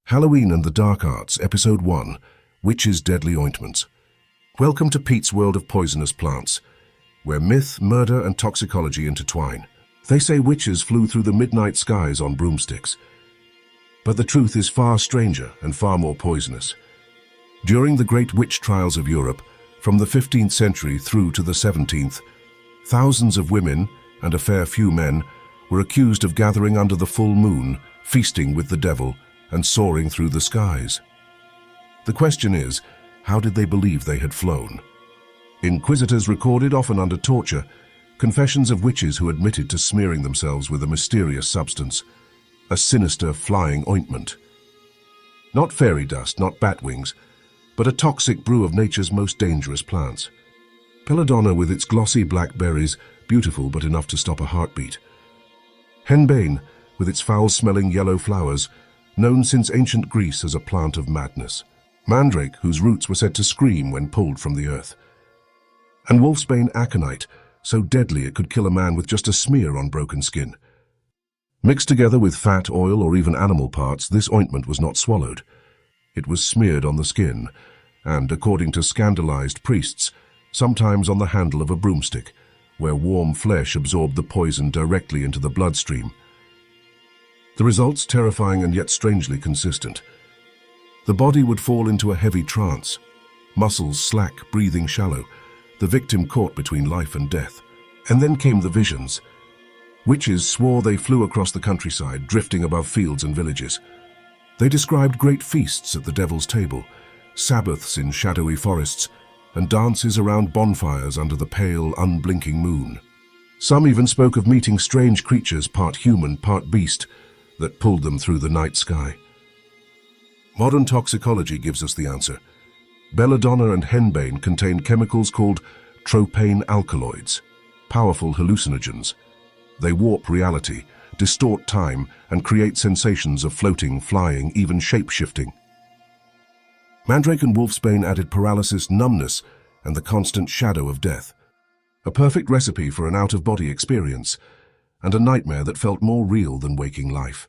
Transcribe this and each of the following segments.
Halloween and the Dark Arts, Episode 1, Witches' Deadly Ointments. Welcome to Pete's world of poisonous plants, where myth, murder, and toxicology intertwine. They say witches flew through the midnight skies on broomsticks. But the truth is far stranger and far more poisonous. During the great witch trials of Europe, from the 15th century through to the 17th, thousands of women, and a fair few men, were accused of gathering under the full moon, feasting with the devil, and soaring through the skies. The question is, how did they believe they had flown? Inquisitors recorded, often under torture, confessions of witches who admitted to smearing themselves with a mysterious substance, a sinister flying ointment. Not fairy dust, not bat wings, but a toxic brew of nature's most dangerous plants. Belladonna with its glossy black berries, beautiful but enough to stop a heartbeat. Henbane with its foul-smelling yellow flowers, known since ancient Greece as a plant of madness. Mandrake, whose roots were said to scream when pulled from the earth. And wolfsbane aconite, so deadly it could kill a man with just a smear on broken skin. Mixed together with fat, oil, or even animal parts, this ointment was not swallowed. It was smeared on the skin, and, according to scandalized priests, sometimes on the handle of a broomstick, where warm flesh absorbed the poison directly into the bloodstream. The results terrifying and yet strangely consistent. The body would fall into a heavy trance, muscles slack, breathing shallow, the victim caught between life and death. And then came the visions. Witches swore they flew across the countryside, drifting above fields and villages. They described great feasts at the devil's table, sabbaths in shadowy forests, and dances around bonfires under the pale, unblinking moon. Some even spoke of meeting strange creatures, part human, part beast, that pulled them through the night sky. Modern toxicology gives us the answer. Belladonna and henbane contain chemicals called tropane alkaloids, powerful hallucinogens. They warp reality, distort time, and create sensations of floating, flying, even shape-shifting. Mandrake and wolfsbane added paralysis, numbness, and the constant shadow of death. A perfect recipe for an out-of-body experience, and a nightmare that felt more real than waking life.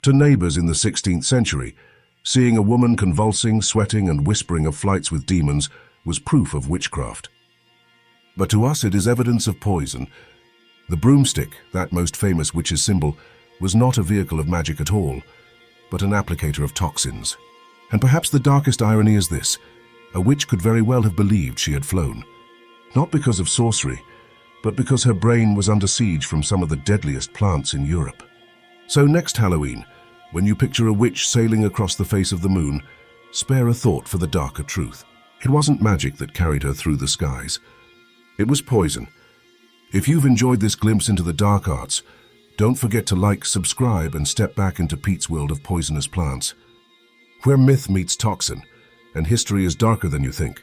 To neighbors in the 16th century, seeing a woman convulsing, sweating, and whispering of flights with demons was proof of witchcraft. But to us it is evidence of poison. The broomstick, that most famous witch's symbol, was not a vehicle of magic at all, but an applicator of toxins. And perhaps the darkest irony is this: a witch could very well have believed she had flown. Not because of sorcery, but because her brain was under siege from some of the deadliest plants in Europe. So next Halloween, when you picture a witch sailing across the face of the moon, spare a thought for the darker truth. It wasn't magic that carried her through the skies. It was poison. If you've enjoyed this glimpse into the dark arts, don't forget to like, subscribe, and step back into Pete's world of poisonous plants, where myth meets toxin, and history is darker than you think.